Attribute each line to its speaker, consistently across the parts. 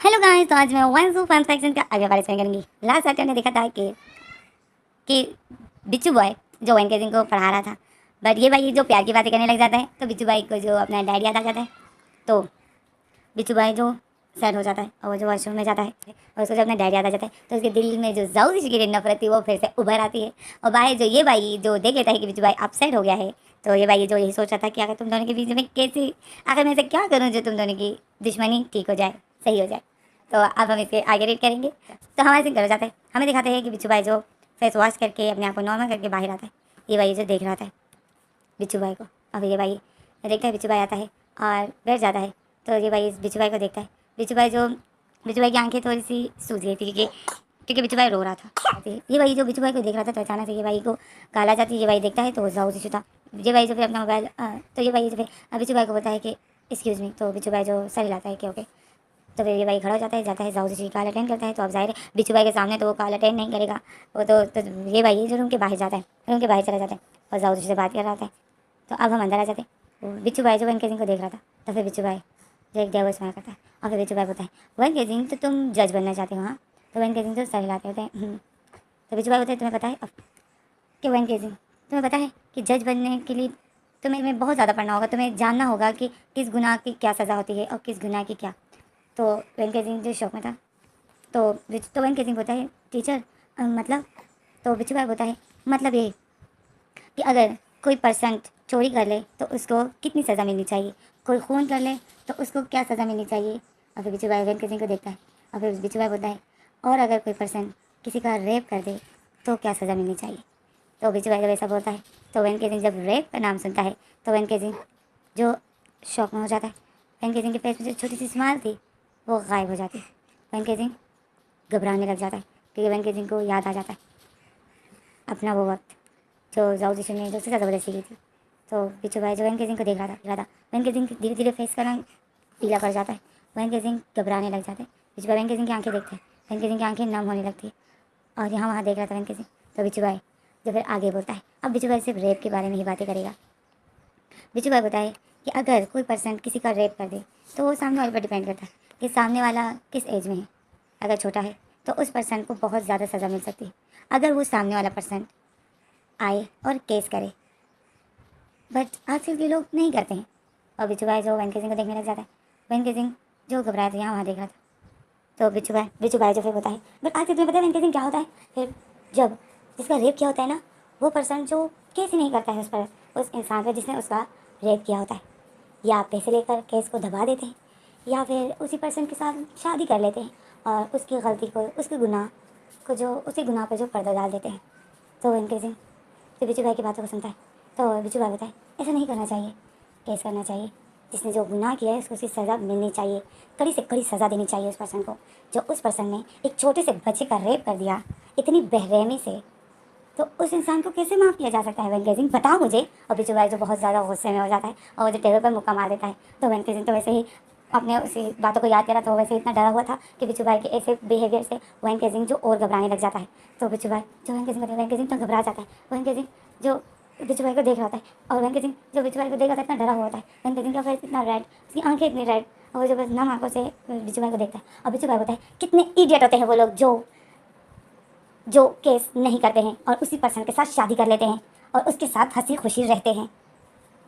Speaker 1: Hello guys, तो आज मैं वन टू फन सेक्शन का आगे पार्टिसिपेट करूंगी। लास्ट सैटरडे ने देखा था कि बिच्छू बॉय जो वेंकटे सिंह को पढ़ा रहा था, बट ये भाई जो प्यार की बातें करने लग जाता है तो बिच्छू भाई को जो अपना डैड याद आ जाता है। तो बिच्छू भाई जो सैड हो जाता है और वो जो वॉशरूम में जाता है और उसको जब अपना डैड याद आ जाता है तो उसके दिल में जो जाऊ की नफरत थी वो फिर से उभर आती है। और भाई जो ये भाई जो देख लेता है कि बिच्छू भाई अपसेट हो गया है, तो ये भाई जो यही सोच रहा था कि अगर तुम दोनों के बीच में कैसे, आखिर मैं ऐसे क्या करूँ जो तुम दोनों की दुश्मनी ठीक हो जाए, सही हो जाए। तो अब हम इसके आगे रीड करेंगे। तो हमारे सिंह कर जाते हैं, हमें दिखाते हैं कि बिच्छू भाई जो फेस वॉश करके अपने आप को नॉर्मल करके बाहर आता है। ये भाई जो देख रहा था बिच्छू भाई को, अब ये भाई देखता है बिच्छू भाई आता है और बैठ जाता है। तो ये भाई इस बिच्छू भाई को देखता है। बिच्छू भाई की आंखें थोड़ी सी सूज गई थी क्योंकि बिच्छू भाई रो रहा था। ये भाई जो बिच्छू भाई को देख रहा था तो अचानक से ये भाई को काला जाती है। ये भाई देखता है तो जाऊ से छूता। ये भाई जो फिर अपना मोबाइल तो ये भाई जो फिर बिच्छू भाई को बोलता है कि एक्सक्यूज़ मी। तो बिच्छू भाई जो सर हिलाता है कि ओके। तो फिर ये भाई खड़ा हो जाता है जाऊ जी कॉल अटेंड करता है। तो अब जाहिर है बिच्छू भाई के सामने तो वो कॉल अटेंड नहीं करेगा। वो तो ये भाई जो रूम के बाहर जाता है, रूम के बाहर चला जाता है और जाऊ जी से बात कर रहा था। तो अब हम अंदर आ जाते हैं। वो बिच्छू भाई जो वन केजिंग को देख रहा था, तो फिर बिच्छू भाई जो एक डेवल स्माइल करता है और फिर बिच्छू भाई बोलता है वन केजिंग तो तुम जज बनना चाहते हो? हाँ। तो वन केजिंग तो सर हिलाते होते हैं तो बिच्छू भाई बोलते हैं तुम्हें पता है अब कि वन केजिंग तुम्हें पता है कि जज बनने के लिए तुम्हें में बहुत ज़्यादा पढ़ना होगा, तुम्हें जानना होगा कि किस गुनाह की क्या सज़ा होती है और किस गुनाह की क्या। तो वन केजिंग जो शौक में था तो वन केजिंग बोलता है टीचर मतलब। तो बिच्छू भाई बोलता है मतलब ये कि अगर कोई पर्सन चोरी कर ले तो उसको कितनी सज़ा मिलनी चाहिए, कोई खून कर ले तो उसको क्या सज़ा मिलनी चाहिए। और फिर बिच्छू भाई वेंकट सिंह को देखता है और फिर बिच्छू भाई बोलता है और अगर कोई पर्सन किसी का रेप कर दे तो क्या सज़ा मिलनी चाहिए। तो बिच्छू भाई जब ऐसा बोलता है तो वेंकट सिंह जब रेप का नाम सुनता है तो वेंकट सिंह जो शौक में हो जाता है। वेंकट सिंह के फेस में जो छोटी सी स्माइल थी वो गायब हो जाती है। वेंकट सिंह घबराने लग जाता है क्योंकि वेंकट सिंह को याद आ जाता है अपना वो वक्त जो जाऊ जी ने जो सबसे ज़बरदस्ती की थी। तो बिच्छू भाई जो वेंकट सिंह को देख रहा था वेंकट सिंह धीरे धीरे फेस का रंग पीला पड़ जाता है। वेंकट सिंह घबराने लग जाते हैं। बिच्छू भाई वेंकट सिंह की आंखें देखते हैं, वेंकट सिंह की आंखें नम होने लगती है और यहाँ वहाँ देख रहा था वेंकट सिंह। तो बिच्छू भाई जो फिर आगे बोलता है, अब बिच्छू भाई सिर्फ रेप के बारे में ही बातें करेगा। बिच्छू भाई बताए कि अगर कोई पर्सन किसी का रेप कर दे तो वो सामने वाले पर डिपेंड करता है कि सामने वाला किस एज में है। अगर छोटा है तो उस पर्सन को बहुत ज़्यादा सज़ा मिल सकती है अगर वो सामने वाला पर्सन आए और केस करे, बट आजकल के लोग नहीं करते हैं। और बिच्छू भाई जो वेंकट सिंह को देखने लग जाता है। वेंकट सिंह जो घबराया था यहाँ वहाँ देख रहा था। तो बिच्छू भाई जो फिर होता है बट आज तुम्हें पता है वेंकट सिंह क्या होता है फिर जब जिसका रेप किया होता है ना, वो पर्सन जो केस ही नहीं करता है उस पर, उस इंसान पर जिसने उसका रेप किया होता है, या पैसे लेकर केस को दबा देते हैं या फिर उसी पर्सन के साथ शादी कर लेते हैं और उसकी गलती को उसके गुनाह को जो उसी गुनाह पर जो पर्दा डाल देते हैं। तो वेंकट सिंह तो बिच्छू भाई की बातों को सुनता है। तो बिच्छू भाई बताए ऐसा नहीं करना चाहिए, केस करना चाहिए। जिसने जो गुनाह किया है उसको उसकी सज़ा मिलनी चाहिए, कड़ी से कड़ी सज़ा देनी चाहिए उस पर्सन को। जो उस पर्सन ने एक छोटे से बच्चे का रेप कर दिया इतनी बेरहमी से, तो उस इंसान को कैसे माफ़ किया जा सकता है वेंकट सिंह, बताओ मुझे। और बिच्छू भाई जो बहुत ज़्यादा गुस्से में हो जाता है और वो जो टेबल पर मुक्का मार देता है। तो वेंकट सिंह तो वैसे ही अपने उसी बातों को याद करा तो वैसे इतना डरा हुआ था कि बिच्छू भाई के ऐसे बिहेवियर से वेंकट सिंह जो और घबराने लग जाता है। तो बिच्छू भाई जो वेंकट सिंह तो घबरा जाता है। वेंकट सिंह जो बिच्छू भाई को देख रहा था और वेंकट सिंह जो बिच्छू भाई को देख रहा था इतना डरा हुआ होता है। वेंकट सिंह का फेस इतना रेड, उसकी आंखें इतनी रेड और वो जो बस नम आंखों से बिच्छू भाई को देखता है। और बिच्छू भाई होता है कितने इडियट होते हैं वो लोग जो केस नहीं करते हैं और उसी पर्सन के साथ शादी कर लेते हैं और उसके साथ हंसी खुशी रहते हैं।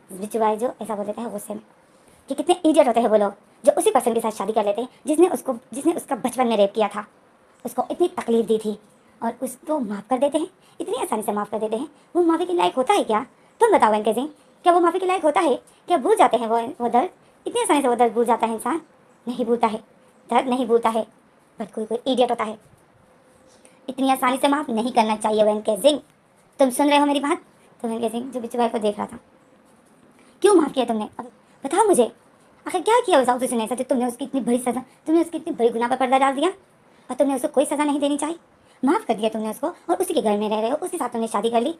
Speaker 1: बिच्छू भाई जो ऐसा बोल देता है गुस्से में कि कितने इडियट होते हैं वो लोग जो उसी पर्सन के साथ शादी कर लेते हैं जिसने उसका बचपन में रेप किया था, उसको इतनी तकलीफ दी थी और उसको माफ़ कर देते हैं, इतनी आसानी से माफ़ कर देते हैं। वो माफ़ी के लायक होता है क्या? तुम बताओ वेंकट सिंह, क्या वो माफ़ी के लायक होता है? क्या भूल जाते हैं वो दर्द? इतनी आसानी से वो दर्द भूल जाता है इंसान? नहीं भूलता है, दर्द नहीं भूलता है। बट कोई कोई इडियट होता है। इतनी आसानी से माफ़ नहीं करना चाहिए वेंकट सिंह, तुम सुन रहे हो मेरी बात? तो वेंकट सिंह जो बिच्छू भाई को देख रहा था, क्यों माफ़ किया तुमने? अब बताओ मुझे, आखिर क्या किया उस साउथ ने ऐसा जो तुमने उसकी इतनी बड़ी सज़ा, तुमने उसकी इतनी बड़ी गुनाह पर पर्दा डाल दिया और तुमने उसको कोई सज़ा नहीं देनी चाहिए, माफ़ कर दिया तुमने उसको और उसी के घर में रह रहे हो, उसके साथ तुमने शादी कर ली।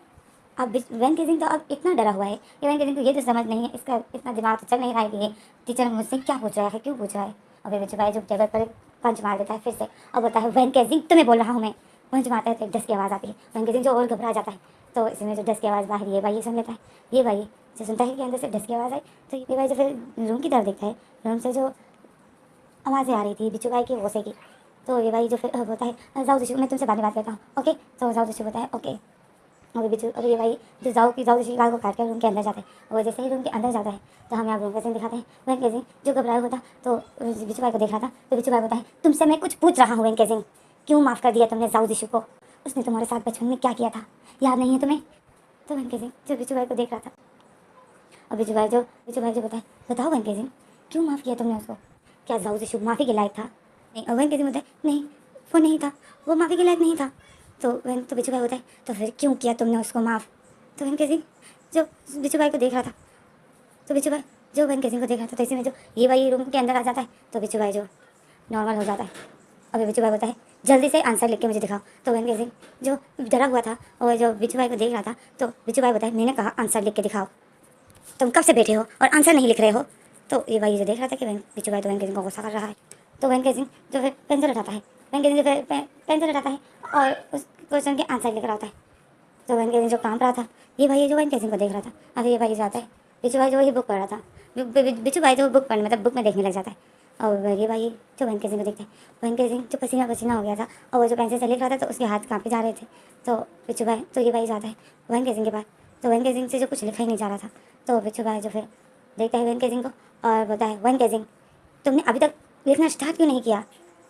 Speaker 1: अब वेंकट सिंह तो अब इतना डरा हुआ है कि वेंकट सिंह को ये तो समझ नहीं है, इसका इतना दिमाग तो चल नहीं रहा है कि ये टीचर मुझसे क्या पूछ रहा है, क्यों पूछ रहा है। और फिर बिच्छू भाई जो टेबल पर पंच मार देता है फिर से और बोलता है वेंकट सिंह तुम्हें बोल रहा हूँ मैं। पंच मारता है तो एक डस की आवाज़ आती है। वेंकट सिंह जो और घबरा जाता है। तो इसमें जो डस की आवाज़ बाहर ये भाई ये सुन लेता है। ये भाई जो सुनता है कि अंदर से डस की आवाज़ आई तो ये भाई जो फिर रूम की तरफ देखता है, रूम से जो आवाज़ें आ रही थी बिच्छू भाई की गुस्से की। तो ये भाई जो फिर बोलता है जाओ दिशु, मैं तुमसे बाद में बात करता हूँ, ओके। तो जाओ दिशु बोलता है ओके। और बिच्छू, और ये भाई जो जाओ दिशु की गाल को काट कर रूम के अंदर जाता है। और जैसे ही रूम के अंदर जाता है तो हम यहाँ रूम का सीन दिखाते हैं। वैन केजिंग जो घबराया हुआ था तो बिच्छू भाई को देख रहा था। तो बिच्छू भाई बोलता है तुमसे मैं कुछ पूछ रहा हूँ वैन केजिंग, क्यों माफ़ कर दिया तुमने जाओ दिशु को? उसने तुम्हारे साथ बचपन में क्या किया था, याद नहीं है तुम्हें? तो वैन केजिंग जो बिच्छू भाई को देख रहा था, और बिच्छू भाई जो बताओ वैन केजिंग, क्यों माफ़ किया तुमने उसको? क्या जाओ दिशु माफ़ी के लायक था? नहीं। और वैन केजिंग बोलता है नहीं, वो नहीं था, वो माफ़ी के लायक नहीं था। तो बिच्छू भाई होता है तो फिर क्यों किया तुमने उसको माफ़? तो वैन केजिंग जो बिच्छू भाई को देख रहा था, तो बिच्छू भाई जो वैन केजिंग को देख रहा था, तो इसी में जो ये भाई रूम के अंदर आ जाता है तो बिच्छू भाई जो नॉर्मल हो जाता है। और बिच्छू भाई बोलता है जल्दी से आंसर लिख के मुझे दिखाओ। तो वैन केजिंग जो डरा हुआ था और जो बिच्छू भाई को देख रहा था, तो बिच्छू भाई बोलता है मैंने कहा आंसर लिख के दिखाओ, तुम कब से बैठे हो और आंसर नहीं लिख रहे हो? तो ये भाई जो देख रहा था कि बिच्छू भाई तो वैन केजिंग को गुस्सा कर रहा है। तो वैन केजिंग जो फिर पेंसिल उठाता है, वैन केजिंग जो फिर पेंसिल उठाता है और उस क्वेश्चन के आंसर लिख रहा होता है। तो वैन केजिंग जो कांप रहा था, ये भाई जो वैन केजिंग को देख रहा था। अब ये भाई जाता है, बिच्छू भाई जो वही बुक पढ़ रहा था, बिच्छू भाई जो बुक पढ़ मतलब बुक में देखने लग जाता है। और ये भाई जो वैन केजिंग को देखता है, वैन केजिंग जो पसीना पसीना हो गया था और वो जो पेंसिल से लिख रहा था तो उसके हाथ कांपे जा रहे थे। तो बिच्छू भाई तो ये भाई जाता है वैन केजिंग के पास, तो वैन केजिंग से जो कुछ लिखा ही नहीं जा रहा था। तो बिच्छू भाई जो फिर देखता है वैन केजिंग को और बोलता है वैन केजिंग तुमने अभी तक लिखना स्टार्ट क्यों नहीं किया?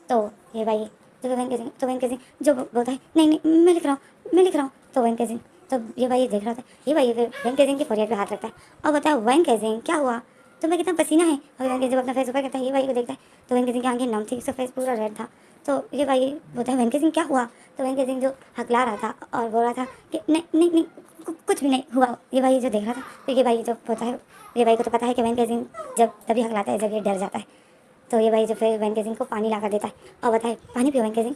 Speaker 1: तो ये भाई तो वैन केजिंग जो बोलता है नहीं नहीं मैं लिख रहा हूँ मैं लिख रहा हूँ। तो वैन केजिंग तो ये भाई देख रहा था, ये भाई फिर वैन केजिंग की फोrehead पे हाथ रखता है और बताया वैन केजिंग क्या हुआ, तुम्हें कितना पसीना है? और वैन केजिंग अपना फेस ऊपर करता है, ये भाई को देखता है तो वैन केजिंग की आंखें नम थी, उसका फेस पूरा रेड था। तो ये भाई बोलता है वैन केजिंग क्या हुआ? तो वैन केजिंग जो हकला रहा था और बोल रहा था कि नहीं नहीं नहीं कुछ भी नहीं हुआ। ये भाई जो देख रहा था, तो ये भाई जो होता है, ये भाई को तो पता है कि वैन केजिंग जब तभी हकलाता है जब ये डर जाता है। तो ये भाई जो फिर वैन केजिंग को पानी ला कर देता है और बताए पानी पियो वैन केजिंग।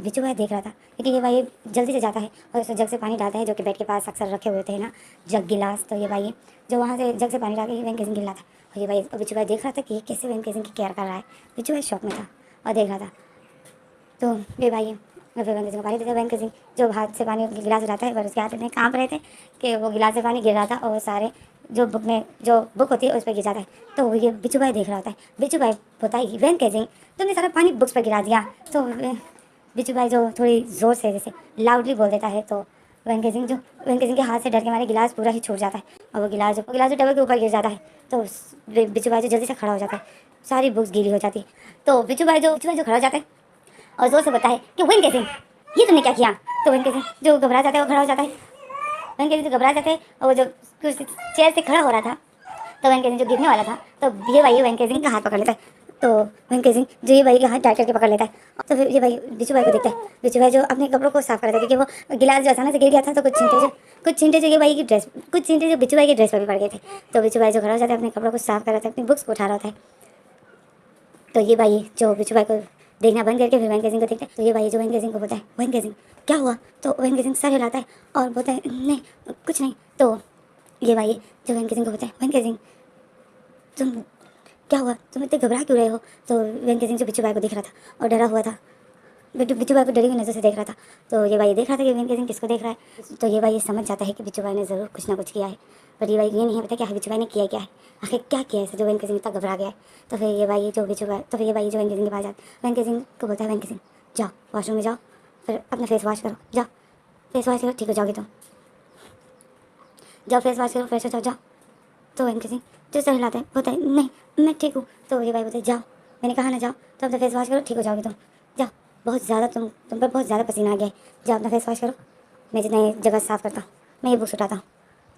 Speaker 1: बिच्छू भाई देख रहा था क्योंकि ये भाई जल्दी से जाता है और उस जग से पानी डालता है जो कि बेड के पास अक्सर रखे हुए थे ना जग गिलास। तो ये भाई जो वहाँ से जग से पानी डाल के वैन केजिंग गिलाता है और ये भाई बिच्छू भाई देख रहा था कि ये कैसे वैन केजिंग की केयर कर रहा है। बिच्छू भाई शौक में था और देख रहा था। तो ये भाई फिर वैन केजिंग को पानी देता है, वैन केजिंग जो हाथ से पानी गिलास उठाता है पर उसके हाथ इतने कांप रहे थे कि वो गिलास से पानी गिर रहा था और वो सारे जो बुक होती है उस पर गिर जाता है। तो ये बिच्छू भाई देख रहा होता है, बिच्छू भाई होता है वैन केजिंग तुमने सारा पानी बुक्स पर गिरा दिया। तो बिच्छू भाई जो थोड़ी ज़ोर से जैसे लाउडली बोल देता है तो वैन केजिंग के हाथ से डर के मारे गिलास पूरा ही छूट जाता है और वो गिलास जो टेबल के ऊपर गिर जाता है। तो बिच्छू भाई जो जल्दी से खड़ा हो जाता है, सारी बुक्स गीली हो जाती है। तो बिच्छू भाई जो खड़ा हो जाता है और जोर से बताता है कि वैन केजिंग ये तुमने क्या किया? तो वैन केजिंग जो घबरा जाता है वो खड़ा हो जाता है, वैन केजिंग जो घबरा जाते हैं और वो जो चेयर से खड़ा हो रहा था तो वैन केजिंग जो गिरने वाला था तो ये भाई वैन केजिंग का हाथ पकड़ लेता है। तो वैन केजिंग जो ये भाई का हाथ टाइट करके पकड़ लेता है। तो फिर ये भाई बिच्छू भाई को देखता है, बिच्छू भाई जो अपने कपड़ों को साफ कर रहा था क्योंकि वो गिलास जो अचानक से गिर गया था तो कुछ छींटे जो ये भाई की ड्रेस कुछ छींटे जो बिच्छू भाई की ड्रेस पर भी पड़ गए थे। तो बिच्छू भाई जो खड़ा हो जाता है अपने कपड़ों को साफ कर रहा था, अपनी बुक्स को उठा रहा था। तो ये भाई जो बिच्छू भाई को देखना बंद करके फिर वैन केजिंग को देखता है। तो ये भाई जो वैन केजिंग को बोलता है वैन केजिंग क्या हुआ? तो वैन केजिंग सर हिलाता है और बोलता है नहीं कुछ नहीं। तो ये भाई जो वैन केजिंग को बोलता है वैन केजिंग तुम क्या हुआ, तुम इतने घबरा क्यों रहे हो? तो वैन केजिंग जो बिच्छू भाई को देख रहा था और डरा हुआ था, बिच्छू भाई को डरी हुई नज़र से देख रहा था। तो ये भाई देख रहा था कि वैन केजिंग किसको देख रहा है। तो ये भाई समझ जाता है कि बिच्छू भाई ने ज़रूर कुछ ना कुछ किया है, पर ये भाई ये नहीं पता कि बिच्छू भाई ने किया क्या है, आखिर क्या किया है जो वैन केजिंग इतना घबरा गया है। तो फिर ये भाई जो वैन केजिंग के पास जाता है, वैन केजिंग को बोलता है वैन केजिंग जाओ वॉशरूम में जाओ, फिर अपना फेस वॉश करो, जाओ फेस वॉश करो, ठीक हो जाओगे तुम, जाओ फेस वॉश करो फ्रेश हो जाओ। तो वैन केजिंग जो सर हिलाता है बोलता है नहीं मैं ठीक हूँ। तो ये भाई बोलते जाओ, मैंने कहा ना जाओ, तो अपना फेस वॉश करो, ठीक हो जाओगे तुम, जाओ बहुत ज़्यादा तुम पर बहुत ज़्यादा पसीना आ गया है, जाओ अपना फेस वॉश करो, मैं जितना ये जगह साफ़ करता हूँ, मैं ये बुक्स उठाता हूँ।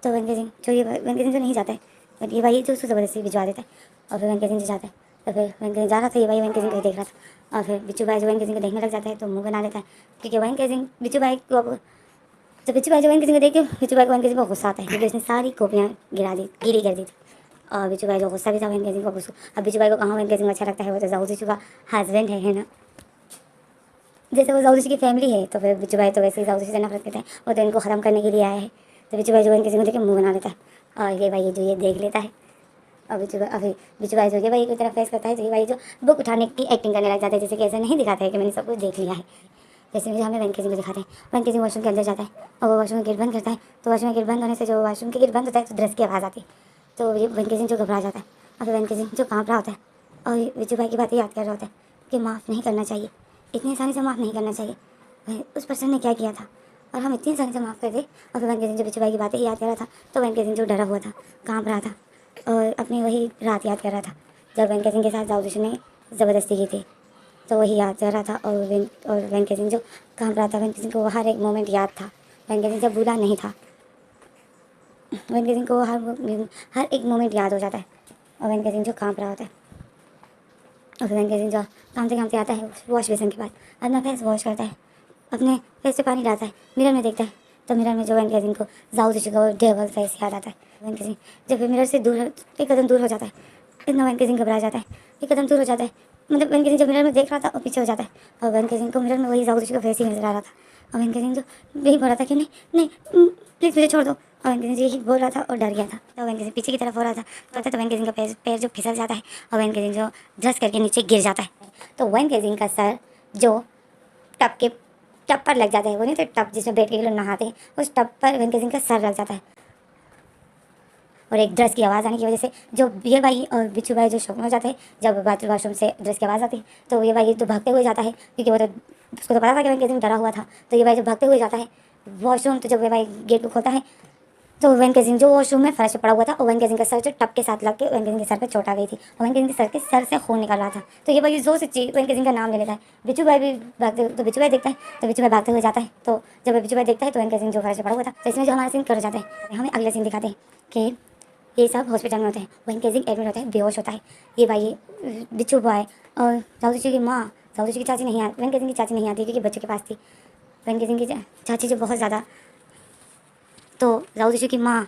Speaker 1: तो वैन केजिंग जो नहीं जाता है, बट ये भाई जो उसको ज़बरदस्ती भिजवा देता है और फिर वैन केजिंग जो जाता है। तो फिर वैन केजिंग जा रहा था, ये भाई वैन केजिंग को देख रहा था और फिर बिच्छू भाई जो वैन केजिंग को देखने लग जाता है तो मुँह बना लेता है क्योंकि वैन केजिंग बिच्छू भाई को तो बिच्छू भाई जो वैन केजिंग को देख के बिच्छू भाई को वैन केजिंग को गुस्सा आता है क्योंकि उसने सारी कॉपियाँ गीली कर दी थी। और बिच्छू भाई जो गुस्सा भी था वैन केजिंग को गुस्सा। अब बिच्छू भाई को कहाँ वैन केजिंग अच्छा लगता है, वो तो जाऊ दिशु का हस्बैंड है ना, जैसे वो जाऊ दिशु की फैमिली है तो फिर बिच्छू भाई तो वैसे ही जाऊ दिशु से नफरत करता है, वो तो इनको ख़त्म करने के लिए आया है। तो बिच्छू भाई जो वैन केजिंग को देख के मुँह बना लेता है और ये भाई जो ये देख लेता है और बिच्छू भाई जो ये भाई की तरफ फेस करता है तो ये भाई जो बुक उठाने की एक्टिंग करने लग जाता है, जैसे कि ऐसा नहीं दिखाता है कि मैंने सब कुछ देख लिया है। जैसे मुझे हमें वैन केजिंग को दिखाते हैं, वैन केजिंग वॉशरूम के अंदर जाता है और वो वॉशरूम का गेट बंद करता है। तो वॉशरूम का गेट बंद होने से जो वॉशरूम का गेट बंद होता है तो ड्रेस की आवाज़ आती है। तो ये वैन केजिंग जो घबरा जाता है और फिर वैन केजिंग जो काँप रहा होता है और विजू भाई की बातें याद कर रहा होता है कि माफ़ नहीं करना चाहिए, इतनी आसानी से माफ़ नहीं करना चाहिए। भाई उस पर्सन ने क्या किया था और हम इतनी आसानी से माफ़ कर दे। और फिर वन के दिन जो विजू भाई की बातें याद कर रहा था तो वन के दिन जो डरा हुआ था, काँप रहा था और अपनी वही रात याद कर रहा था जब वन के दिन के साथ जाओ ने ज़बरदस्ती की थी। तो वही याद कर रहा था और वन के दिन जो काँप रहा था, वन के दिन को हर एक मोमेंट याद था। वन के दिन जब भूला नहीं था, वन के दिन को हर एक मोमेंट याद हो जाता है और वन के दिन जो काँप रहा होता है। और फिर वन के दिन जो कामते कामते आता है वॉश बेसिन के पास, अपना फेस वॉश करता है, अपने फेस पे पानी डालता है, मिरर में देखता है तो मिरर में जो वन के दिन को जाओ जिसको का डेवल फेस याद आता है। वन के दिन जब मिरर से दूर एक कदम दूर हो जाता है, इतना वन के दिन घबरा जाता है, एक कदम दूर हो जाता है, मतलब वन के दिन जब मिरर में देख रहा था और पीछे हो जाता है और वन के दिन को मिरर में वही जाओ जिसका फेस ही नजर आ रहा था। और वन के दिन जो यही बोल रहा था कि नहीं नहीं प्लीज़ मुझे छोड़ दो, और वन के दिन यही बोल रहा था और डर गया था। तो वन के दिन पीछे की तरफ हो रहा था तो वन के दिन का पैर जो फिसल जाता है और वन के दिन जो ड्रस करके नीचे गिर जाता है। तो वन के दिन का सर जो टब पर लग जाता है, वो नहीं तो टब जिसमें बैठ के लोग नहाते हैं, उस टब पर वन के दिन का सर लग जाता है। और एक ड्रेस की आवाज़ आने की वजह से जो ये भाई और बिच्छू भाई जो शौक में हो जाते हैं, जब बाथरूम से ड्रेस की आवाज़ आती है तो ये भाई तो भागते हुए जाता है क्योंकि वो तो उसको तो पता था कि वन के दिन डरा हुआ था। तो ये भाई जब भागते हुए जाता है वॉशरूम, तो जब ये भाई गेट को खोलता है तो वन के दिन जो वॉशरूम में फर्श पे पड़ा हुआ था और वन के दिन का सर जो टप के साथ लग के वन के दिन के सर पे चोट आ गई थी और वन के दिन के सर से खून निकल रहा था। तो ये भाई जोर से वन के दिन का नाम ले लेता है। बिच्छू भाई भी भागते, तो बिच्छू भाई देखता है तो बिच्छू भाई भागते हुए जाता है। तो जब बिच्छू भाई देखता है तो वन के दिन जो फर्श पे पड़ा हुआ था, तो इसमें जो हमारा सीन कर जाता है, हमें अगले सीन दिखाते हैं कि ये सब हॉस्पिटल में होते हैं। वन के दिन एडमिट होता है, बेहोश होता है। ये भाई बिच्छू भाई और जाऊदू जी की माँ, जाऊदू जी की चाची नहीं आती, वन के दिन की चाची नहीं आती क्योंकि बच्चों के पास थी। वन के दिन की चाची जो बहुत ज़्यादा, तो जाऊ जी की माँ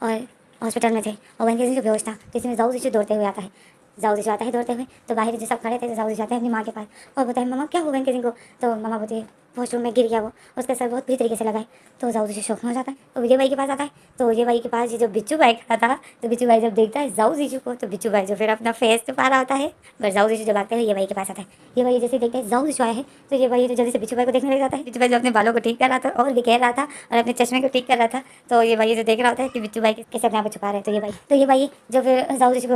Speaker 1: और हॉस्पिटल में थे और वन के दिन जो बेहोश था, तो इसमें जाऊ जी दौड़ते हुए आता है। जाऊ जी आता है दौड़ते हुए, तो बाहर जो सब खड़े थे तो जाऊ जी जाते हैं अपनी माँ के पास और बताए मम्मा क्या हुआ वन के दिन को। तो मम्मा बोलती है वॉशरूम में गिर गया वो, उसका सर बहुत बुरी तरीके से लगा है। तो जाऊ जी शौक में हो जाता है तो विजय भाई के पास आता है। तो विजय भाई के पास ये जो बिच्छू भाई खड़ा था, तो बिच्छू भाई जब देखता है जाऊ जी को, तो बिच्छू भाई जो फिर अपना फेस छुपा रहा होता है, पर जाऊ जी जब आते हैं ये भाई के पास आता है। ये भाई जैसे देखते हैं जाऊ जी आया है तो ये भाई तो जल्दी से बिच्छू भाई को देखने लग जाता है। बिच्छू भाई जो अपने बालों को ठीक कर रहा था और बिखेर रहा था और अपने चश्मे को ठीक कर रहा था, तो ये भाई जो देख रहा होता है कि बिच्छू भाई कैसे अपने आप को छुपा रहे हैं। तो ये भाई जो फिर जाऊ जी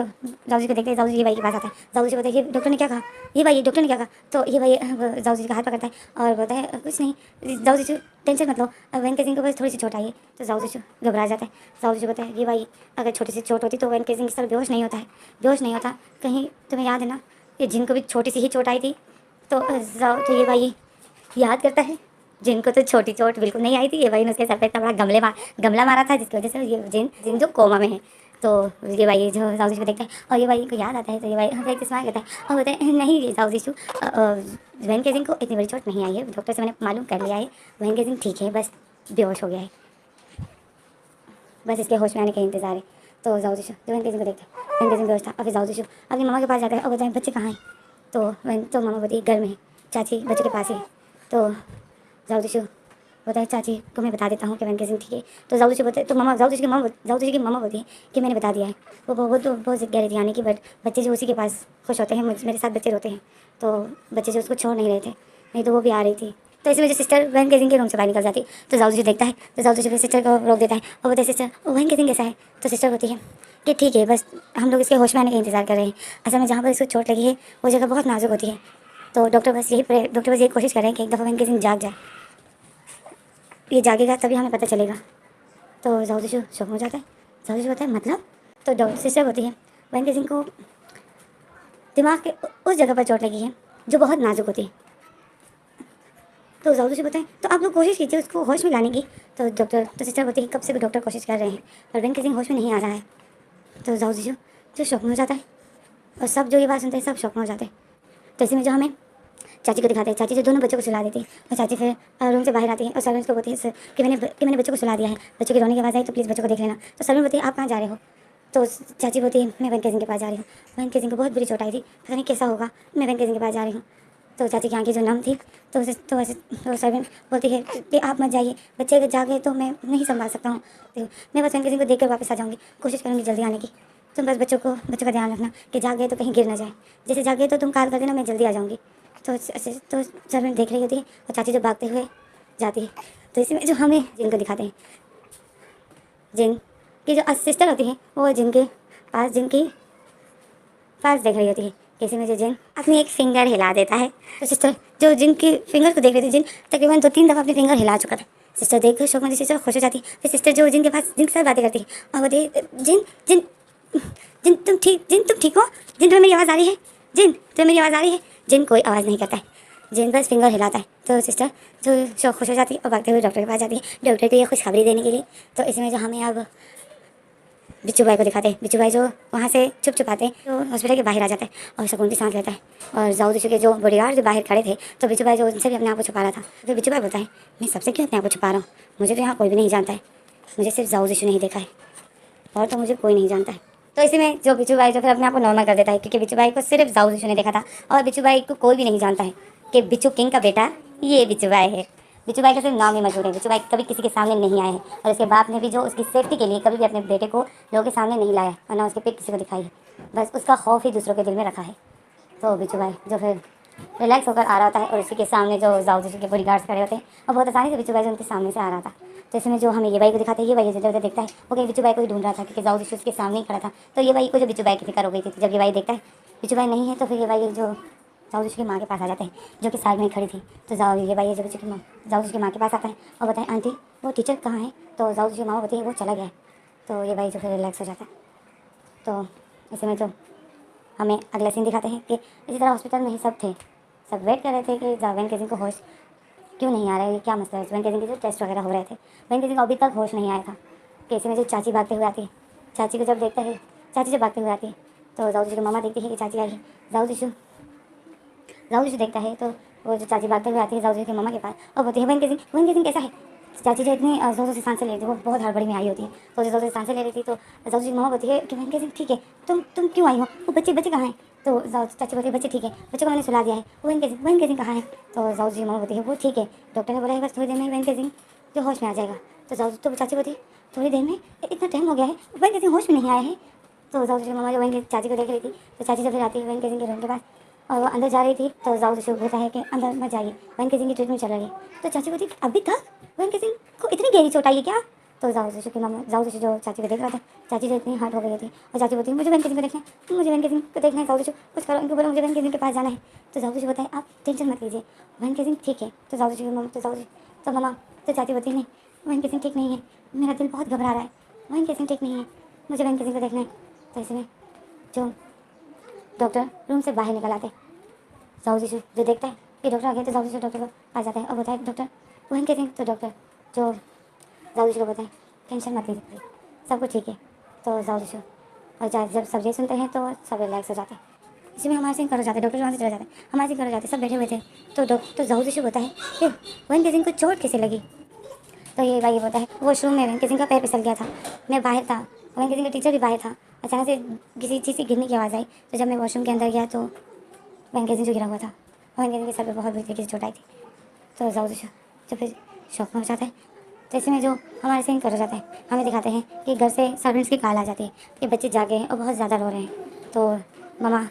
Speaker 1: को देखते हैं, जाऊ जी ये भाई के पास आता है। जाऊ जी को देखिए डॉक्टर ने क्या कहा, ये भाई डॉक्टर ने क्या कहा। तो ये भाई जाऊ जी का हाथ पकड़ता है और बोलता है कुछ नहीं जाऊ जी टेंशन मत लो, वन के सिंह को बस थोड़ी सी चोट आई है। तो जाऊ जी घबरा जाता है। जाऊ जी कहता है ये भाई अगर छोटी सी चोट होती तो वन के सिंह इस तरह बेहोश नहीं होता है, बेहोश नहीं होता। कहीं तुम्हें याद है ना ये जिनको भी छोटी सी ही चोट आई थी। तो ये भाई याद करता है जिनको तो छोटी चोट बिल्कुल नहीं आई थी, ये भाई ने उसके सर पे इतना बड़ा गमला मारा था जिसकी वजह से ये जिन जो कोमा में है। तो ये भाई जो जाऊ जी को देखता है और ये भाई को याद आता है, तो ये भाई हमें स्माइल करता है और बोलते हैं नहीं ये जाऊ जी वैन के सिंह को इतनी बड़ी चोट नहीं आई है, डॉक्टर से मैंने मालूम कर लिया है, वैन के सिंह ठीक है, बस बेहोश हो गया है, बस इसके होश में आने का इंतज़ार है। तो जाऊ जी जो वैन के सिंह को देखता है, वैन के सिंह बेहोश था और फिर जाऊ जी अपनी मामा के पास जाता है और बताएं बच्चे कहाँ हैं। तो मामा बोलती घर में है, चाची बच्चे के पास ही है। तो जाऊ जी बोलता है चाची को मैं बता देता हूँ कि वैन के सिंह ठीक है। तो जाऊ जी बोलते तो मामा जाऊ जी की मामा बोलती है कि मैंने बता दिया है। वो तो बहुत गहरी थी आने की, बट बच्चे जो उसी के पास खुश होते हैं, मेरे साथ बच्चे रोते हैं, तो बच्चे जो उसको छोड़ नहीं रहे थे, नहीं तो वो भी आ रही थी। तो इसमें जो सिस्टर वैन के सिंह के रूम से बाहर निकल जाती, तो जाऊ जी देखता है, तो जाऊ जी सिस्टर को रोक देता है और बोलते सिस्टर वैन के सिंह कैसा है। तो सिस्टर होती है कि ठीक है, बस हम लोग इसके होश में आने का इंतज़ार कर रहे हैं। असल में जहाँ पर इसको चोट लगी है वो जगह बहुत नाजुक होती है, तो डॉक्टर बस यही कोशिश कर रहे हैं कि एक दफ़ा वैन के सिंह जाग जाए, ये जागेगा तभी हमें पता चलेगा। तो जाऊ जी शौक हो जाता है। जाऊ जी होता है मतलब, तो डॉक्टर सिस्टर होती है वैन के सिंह को दिमाग के उस जगह पर चोट लगी है जो बहुत नाजुक होती है। तो जाऊ जी बताएं तो आप लोग कोशिश कीजिए उसको होश में लाने की। तो सिस्टर बोलती है कब से भी डॉक्टर कोशिश कर रहे हैं पर वैन के सिंह होश में नहीं आ रहा है। तो जाऊ जी जो शौक में हो जाता है और सब जो ये बात सुनते हैं सब शौक में हो जाते हैं। तो इसी में जो हमें चाची को दिखाते हैं, चाची जो दोनों बच्चों को सुला देती है और चाची फिर रूम से बाहर आती है और सर्वेंट को बोलती है कि मैंने बच्चों को सुला दिया है, बच्चों की रोने की आवाज़ आई तो प्लीज़ बच्चों को देख लेना। तो सर्वेंट बोलती है आप कहाँ जा रहे हो। तो चाची बोलती है मैं वैन के सिंह के पास जा रही हूँ, वैन के सिंह को बहुत बुरी चोट आई थी, पता नहीं कैसा होगा, मैं वैन के सिंह के पास जा रही हूँ। तो चाची की आंखें जो नम थी तो सर्वेंट बोलती है कि आप मत जाइए, बच्चे अगर जागे तो मैं नहीं संभाल सकता हूँ, तो मैं बस वैन के सिंह को देख कर वापस आ जाऊँगी, कोशिश करूँगी जल्दी आने की। तुम बस बच्चों का ध्यान रखना कि जाग गए तो कहीं गिर ना जाए, जैसे जागे तो तुम कॉल कर देना, मैं जल्दी आ जाऊँगी। तो सर्वेंट देख रही होती है और चाची जो भागते हुए जाती है। तो इसी में जो हमें जिन को दिखाते हैं, जिन की जो सिस्टर होती है वो जिनके पास देख रही होती है किसी में जो जिन अपनी एक फिंगर हिला देता है। तो सिस्टर जो जिन की फिंगर को देख रही थी, जिन तकरीबन 2-3 दफ़ा अपनी फिंगर हिला चुका था। सिस्टर देखकर शौक में सिस्टर खुश हो जाती। फिर सिस्टर जो जिन के पास जिन के साथ बातें करती और बोलती, जिन जिन जिन तुम ठीक हो? जिन तुम्हें मेरी आवाज़ आ रही है? जिन तुम्हें मेरी आवाज़ आ रही है? जिन कोई आवाज़ नहीं करता है, जिन बस फिंगर हिलाता है। तो सिस्टर जो शौक खुश हो जाती है और भागते हुए डॉक्टर के पास जाती है, डॉक्टर को ये खुशखबरी देने के लिए। तो इसमें जो हमें अब बिच्छू भाई को दिखाते हैं। बिच्छू भाई जो वहाँ से छुप छुपाते तो हॉस्पिटल के बाहर आ जाता है और सुकून की सांस लेता है। और जाऊ दिशु के जो बॉडीगार्ड जो बाहर खड़े थे, तो बिच्छू भाई जो उनसे भी अपने आप को छुपा रहा था। तो बिच्छू भाई बोलता है, मैं सबसे क्यों अपने आप को छुपा रहा हूँ? मुझे तो यहाँ कोई भी नहीं जानता है, मुझे सिर्फ जाऊ दिशु ने ही देखा है और तो मुझे कोई नहीं जानता है। तो इसी में जो बिच्छू भाई जो फिर अपने आप को नॉर्मल कर देता है, क्योंकि बिच्छू भाई को सिर्फ जाऊ दिशु ने देखा था और बिच्छू भाई को कोई भी नहीं जानता है कि बिच्छू किंग का बेटा ये बिच्छू भाई है। बिच्छू भाई का सिर्फ नाम ही मशहूर है। बिच्छू भाई कभी किसी के सामने नहीं आए हैं और उसके बाप ने भी जो उसकी सेफ्टी के लिए कभी भी अपने बेटे को लोगों के सामने नहीं लाया और ना उसके पिक किसी को दिखाई है। बस उसका खौफ ही दूसरों के दिल में रखा है। तो बिच्छू भाई जो फिर रिलैक्स होकर आ रहा होता है और उसी के सामने जो जाऊ दिशु के बॉडीगार्ड्स खड़े होते हैं और बहुत आसानी से बिच्छू भाई जो उनके सामने से आ रहा था। तो इसमें जो हमें ये भाई को दिखाते हैं, ये भाई इधर उधर देखता है, वो कहीं बिच्छू भाई को ही ढूंढ रहा था क्योंकि जाऊ दिशु उसके सामने ही खड़ा था। तो ये भाई को जो बिच्छू भाई की फिक्र हो गई थी। जब ये भाई देखता है बिच्छू भाई नहीं है, तो फिर ये भाई जो जाऊ दिशु की माँ के पास आ जाते हैं जो कि साइड में खड़ी थी। तो ये भाई जो बिच्छू की माँ जाऊ दिशु की माँ के पास आता है और बताए, आंटी वो टीचर कहाँ है? तो जाऊ दिशु की माँ बताती है वो चला गया है। तो ये भाई जो फिर रिलैक्स हो जाता है। तो इसमें जो हमें अगला सीन दिखाते हैं कि इसी तरह हॉस्पिटल में ही सब थे, सब वेट कर रहे थे कि वैन केजिंग को होश क्यों नहीं आ रहा है, ये क्या मसला है। वैन केजिंग के जो टेस्ट वगैरह हो रहे थे, वैन केजिंग को अभी तक होश नहीं आया था। कैसे में जो चाची भागते हुए आती है, चाची को जब देखता है, चाची जब भागते हुए आती है तो जाऊ दिशु की मामा देखती है कि चाची आई है। जाऊ दिशु देखता है तो वो जो चाची भागते हुए आती है जाऊ दिशु की मामा के पास और बोलती है, वैन केजिंग कैसा है? चाची जो इतनी जोर से सांसें ले रही थी, वो बहुत हड़बड़ी में आई होती है। तो जो जोर से सांसें ले रही थी तो जाऊ दिशु की मामा बोलती है कि वैन केजिंग ठीक है, तुम क्यों आई हो? वो बच्चे कहाँ हैं? तो चाची बोलती है बच्चे ठीक है, बच्चों को मैंने सुला दिया है। वैन केजिंग कहाँ है? तो जाऊ दिशु की मामा बोलती है वो ठीक है, डॉक्टर ने बोला है बस थोड़ी देर में वैन केजिंग जो होश में आ जाएगा। तो चाची बोलती है थोड़ी देर में? इतना टाइम हो गया है, वैन केजिंग होश में नहीं आया है। तो जाऊ दिशु की मामा जो वैन चाची को देख रही थी, तो चाची जब फिर आती है वैन केजिंग के रूम के पास और वो अंदर जा रही थी। तो जाऊ दिशु बोलता है कि अंदर मत जाइए, वैन केजिंग की ट्रीटमेंट चल रही है। तो चाची बोलती है अभी तक वैन केजिंग को इतनी गहरी चोट आई है क्या? तो जाऊ दिशु की मामा जाऊ दिशु जो चाची को देख रहा था, चाची जो इतनी हर्ट हो गई थी और चाची बोलती है मुझे वैन केजिंग को देखना है, मुझे वैन केजिंग को देखना है। जाऊ दिशु कुछ करो, इनको बोलो मुझे वैन केजिंग के पास जाना है। तो जाऊ दिशु बताए आप टेंशन मत लीजिए, वैन केजिंग ठीक है। तो जाऊ दिशु की मामा तो मामा तो चाची बोलती नहीं, वैन केजिंग ठीक नहीं है, मेरा दिल बहुत घबरा रहा है, वैन केजिंग ठीक नहीं है, मुझे वैन केजिंग को देखना है। तो इसमें जो डॉक्टर रूम से बाहर निकल आते, जाऊ दिशु जो देखता है कि डॉक्टर आ गया तो जाऊ दिशु डॉक्टर को आ जाता है और बताए डॉक्टर वहीं कहते हैं। तो डॉक्टर जो जाऊ दिशु को बताए टेंशन मत लीजिए, सब कुछ ठीक है। तो जाऊ दिशु और जब सब ये सुनते हैं तो सब रिलैक्स हो जाते हैं। इसी में हमारे सिंह कर हो जाते, डॉक्टर वहाँ से चले जाते हैं, हमारे सिंह कर हो जाते, सब बैठे हुए थे। तो जाऊ दिशु होता है कि वहीं के सिंह को चोट कैसे लगी? तो ये भाई बोलता है वॉशरूम में वहीं के सिंह का पैर फिसल गया था, मैं बाहर था, वहीं के सिंह का टीचर भी बाहर था, अचानक से किसी चीज़ से गिरने की आवाज़ आई। तो जब मैं वॉशरूम के अंदर गया तो वहीं के सिंह जो गिरा हुआ था, वहीं के सिंह के सर पर बहुत बुरी तरीके से चोट आई थी। तो जाऊ दिशु तो फिर शौक में हो जाता है। तो इसमें जो हमारे सीन कर हो जाता है, हमें दिखाते हैं कि घर से सर्वेंट्स की कॉल आ जाती है कि बच्चे जागे हैं और बहुत ज़्यादा रो रहे हैं। तो मामा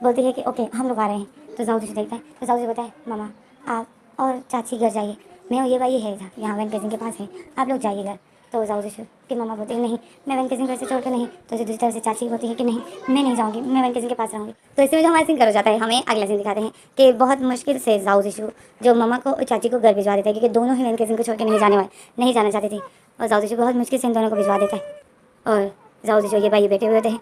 Speaker 1: बोलती है कि ओके हम लोग आ रहे हैं। तो जाऊ दिशु देखता है, तो जाऊ दिशु बोलता है मामा आप और चाची घर जाइए, मैं और ये भाई है यहाँ वैन केजिंग के पास है, आप लोग जाइए घर। तो जाऊ दिशु की मामा बोलती है नहीं, मैं वैन केजिंग घर से छोड़ के नहीं। तो दूसरी तरफ से चाची बोलती है कि नहीं मैं नहीं जाऊँगी, मैं वैन केजिंग के पास रहूँगी। तो इसमें जो हमारा सीन कर हो जाता है, हमें अगला सीन दिखाते हैं कि बहुत मुश्किल से जाऊ दिशु जो मामा को और चाची को घर भिजवा देता है, क्योंकि दोनों ही वैन केजिंग को छोड़ के नहीं जाना चाहती थी। और जाऊ दिशु बहुत मुश्किल से इन दोनों को भिजवा देता है। और जाऊ दिशु ये भाई बैठे हुए होते हैं,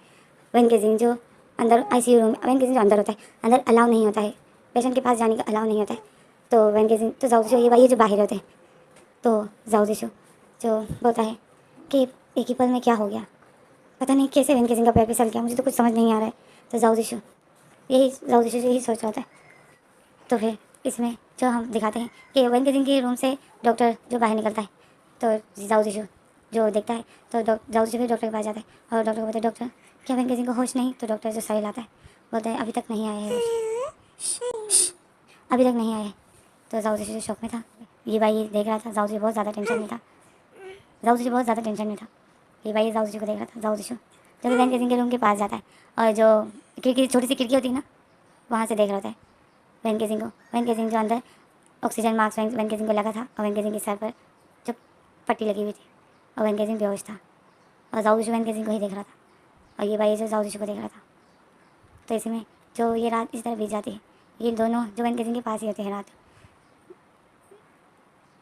Speaker 1: वैन केजिंग जो अंदर आईसीयू रूम, वैन केजिंग जो अंदर होता है, अंदर अलाउ नहीं होता है, पेशेंट के पास जाने का अलाउ नहीं होता है। तो वैन केजिंग तो जाऊ दिशु ये भाई जो बाहर होते हैं, तो जाऊ दिशु जो बोलता है कि एक ही पल में क्या हो गया, पता नहीं कैसे वैन केजिंग का पैर फिसल गया, मुझे तो कुछ समझ नहीं आ रहा है। तो जाऊ दिशु यही सोच रहा था। तो फिर इसमें जो हम दिखाते हैं कि वैन केजिंग के रूम से डॉक्टर जो बाहर निकलता है, तो जाऊ दिशु जो देखता है तो जाऊ दिशु फिर डॉक्टर के पास जाता है और डॉक्टर को बोलता है डॉक्टर क्या वैन केजिंग को होश नहीं? तो डॉक्टर जो सही लाता है बोलता है अभी तक नहीं आए हैं, अभी तक नहीं आए। तो जाऊ दिशु शौक में था, ये भाई देख रहा था, जाऊ दिशु बहुत ज़्यादा टेंशन में था, ये भाई जाऊ दिशु को देख रहा था। जाऊ दिशु जब वैन केजिंग के रूम के पास जाता है और जो खिड़की छोटी सी खिड़की होती है ना, वहाँ से देख रहा होता है वैन केजिंग जो अंदर ऑक्सीजन मास्क वैन केजिंग को लगा था और वैन केजिंग के सर पर जो पट्टी लगी हुई थी और वैन केजिंग बेहोश था और जाऊ दिशु वैन केजिंग को ही देख रहा था और ये भाई जो जाऊ दिशु को देख रहा था। तो इसी में जो ये रात इस तरह बीत जाती है। ये दोनों जो वैन केजिंग के पास ही होते हैं रात।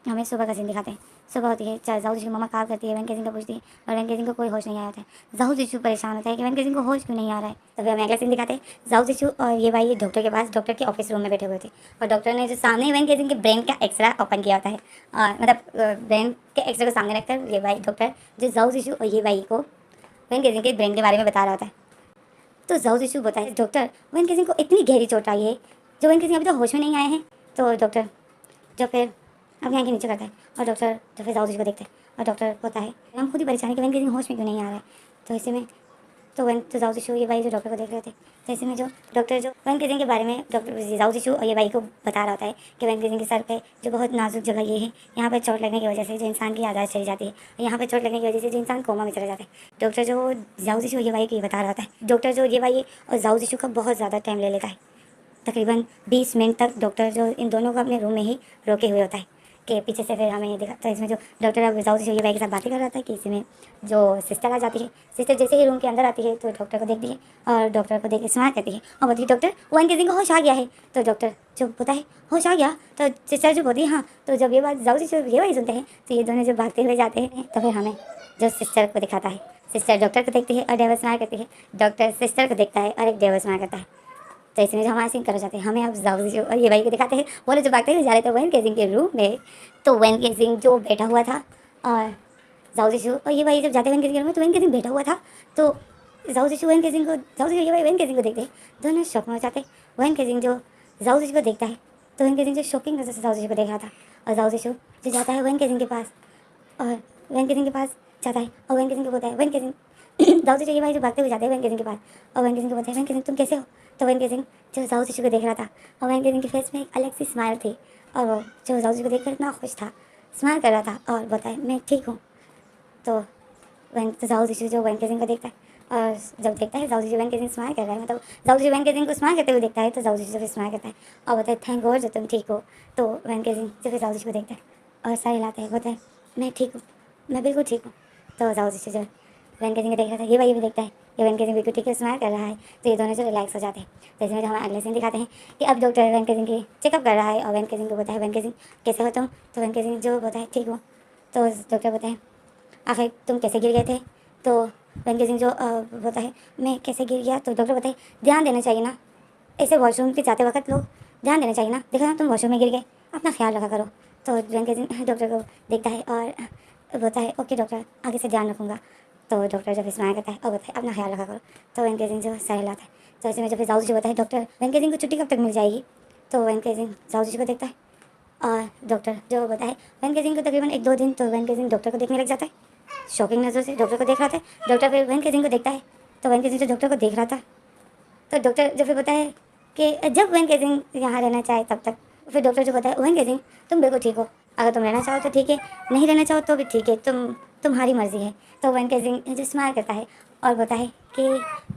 Speaker 1: हमें सुबह का सीन दिखाते हैं। सुबह होती है, जाओ जिशु मम्मा कॉल करती है, वैन केजिंग को पूछती है और वैन केजिंग को कोई होश नहीं आया होता है। जाओ जिशु परेशान होता है कि वैन केजिंग को होश क्यों नहीं आ रहा है। तभी हमें अगला सीन दिखाते हैं। जाओ जिशु और ये भाई डॉक्टर के पास, डॉक्टर के ऑफिस रूम में बैठे हुए थे और डॉक्टर ने जो सामने वैन केजिंग के ब्रेन का एक्सरे ओपन किया होता है, मतलब ब्रेन के एक्सरे को सामने रखकर ये भाई डॉक्टर जो जाओ जिशु और ये भाई को वैन केजिंग के ब्रेन के बारे में बता रहा होता है। तो जाओ जिशु बताए डॉक्टर वैन केजिंग को इतनी गहरी चोट आई है जो वैन केजिंग अभी तो होश में नहीं आए हैं। तो डॉक्टर जो फिर अपनी आंखें नीचे करता है और डॉक्टर जो फिर जाओ जिशु को देखते हैं और डॉक्टर होता है हम खुद ही परेशान है कि वैन केजिंग होश में क्यों नहीं आ रहा है। तो इसी में तो जाओ जिशु ये भाई जो डॉक्टर को देख रहे थे, तो इसी में जो डॉक्टर जो वैन केजिंग के बारे में डॉक्टर जाओ जिशु और ये भाई को बता रहा होता है कि वैन केजिंग के सर पे जो बहुत नाजुक जगह ये है, यहाँ पे चोट लगने की वजह से जो इंसान की याददाश्त चली जाती है, यहाँ पे चोट लगने की वजह से जो इंसान कोमा में चला जाता है। डॉक्टर जो जाओ जिशु ये भाई को ये बता रहा होता है। डॉक्टर जो ये भाई और जाओ जिशु का बहुत ज़्यादा टाइम ले लेता है, तकरीबन 20 मिनट तक डॉक्टर जो इन दोनों को अपने रूम में ही रोके हुए होता है कि पीछे से फिर हमें ये दिखा। तो इसमें जो डॉक्टर अब जाओ जिशु ये भाई के साथ बातें कर रहा था कि इसमें जो सिस्टर आ जाती है। सिस्टर जैसे ही रूम के अंदर आती है तो डॉक्टर को देखती है और डॉक्टर को देख के स्माइल करती है और बोलती है डॉक्टर वैन केजिंग को होश आ गया है। तो डॉक्टर जो होता है होश आ गया, तो सिस्टर जो बोलती है हाँ। तो जब ये बात जाओ जिशु ये भाई सुनते हैं तो ये दोनों जब भागते हुए जाते हैं तो फिर हमें जो सिस्टर को दिखाता है। सिस्टर डॉक्टर को देखती है और डेविल स्माइल करती है, डॉक्टर सिस्टर को देखता है और एक डेविल स्माइल करता है। तो इसमें जो हमारे सीन कर जाते हैं, हमें अब जाओ जिशु और ये भाई को दिखाते हैं। वो लोग जो भागते हुए जा रहे थे वैन केजिंग के रूम में, तो वैन केजिंग जो बैठा हुआ था और जाओ जिशु और ये भाई जब जाते वैन केजिंग के रूम में तो वैन केजिंग बैठा हुआ था। तो जाओ जिशु वैन केजिंग को, जाओ जिशु ये भाई वैन केजिंग को देखते हैं, दोनों शौक में हो जाते हैं। वैन केजिंग जो जाओ जिशु को देखता है तो वैन केजिंग जो शॉकिंग नजर से जाओ जिशु को देख रहा था और जाओ जिशु जो जाता है वैन केजिंग के पास और वैन केजिंग के पास जाता है और वैन केजिंग को बोलता है वैन केजिंग जाओ जिशु ये भाई जो भागते हुए जाते हैं वैन केजिंग के पास और वैन केजिंग को बोलते हैं वैन केजिंग तुम कैसे हो। तो वैन केजिंग जो जाओ जिशु को देख रहा था और वैन केजिंग के फेस में एक अलग सी स्माइल थी और वो जो जाओ जिशु को देखकर इतना खुश था, स्माइल कर रहा था और बताए मैं ठीक हूँ। तो जाओ जिशु जो वैन केजिंग को देखता है और जब देखता है जाओ जिशु वैन केजिंग स्माइल कर रहा है, मतलब जाओ जिशु वैन केजिंग को स्माइल करते हुए देखता है, तो जाओ जिशु जब स्माइल करता है और बताए थैंक गॉड जो तुम ठीक हो। तो वैन केजिंग जब जाओ जिशु को देखता है और सर हिलाता है, बोलता है मैं ठीक हूँ, मैं बिल्कुल ठीक हूँ। तो जाओ जिशु जो वैन केजिंग को देख रहा था ये भाई भी देखता है ये वैन केजिंग बिल्कुल ठीक है, स्माइल कर रहा है। तो ये दोनों जो रिलैक्स हो जाते हैं। तो इसमें जो हमें अगले सीन दिखाते हैं कि अब डॉक्टर वैन केजिंग की चेकअप कर रहा है और वैन केजिंग को बताया वैन केजिंग कैसे हो तुम। तो वैन केजिंग जो बताए ठीक हो। तो डॉक्टर बताए आखिर तुम कैसे गिर गए थे। तो वैन केजिंग जो होता है मैं कैसे गिर गया। तो डॉक्टर बताए ध्यान देना चाहिए ना, ऐसे वॉशरूम के जाते वक्त लोग ध्यान देना चाहिए ना, देखो ना तुम वॉशरूम में गिर गए, अपना ख्याल रखा करो। तो वैन केजिंग डॉक्टर को देखता है और बोलता है ओके डॉक्टर आगे से ध्यान रखूँगा। तो डॉक्टर जब स्माइल करता है और बताए अपना ख्याल रखा करो। तो वैन केजिंग जो सर हिलाता है। तो ऐसे में जब जाओ जिशु बताए डॉक्टर वैन केजिंग को छुट्टी कब तक मिल जाएगी। तो वैन केजिंग जाओ जिशु को देखता है और डॉक्टर जो बताए वैन केजिंग को तकरीबन 1-2 दिन। तो वैन केजिंग डॉक्टर को देखने लग जाता है, शॉकिंग नज़र से डॉक्टर को देख रहा था। डॉक्टर फिर वैन केजिंग को देखता है तो वैन केजिंग जो डॉक्टर को देख रहा था तो डॉक्टर जो फिर बताए कि जब वैन केजिंग यहाँ रहना चाहे तब तक। फिर डॉक्टर जो बताए वैन केजिंग तुम बिल्कुल ठीक हो, अगर तुम रहना चाहो तो ठीक है, नहीं रहना चाहो तो भी ठीक है, तुम्हारी मर्ज़ी है। तो वैन केजिंग जो स्माइल करता है और बताए कि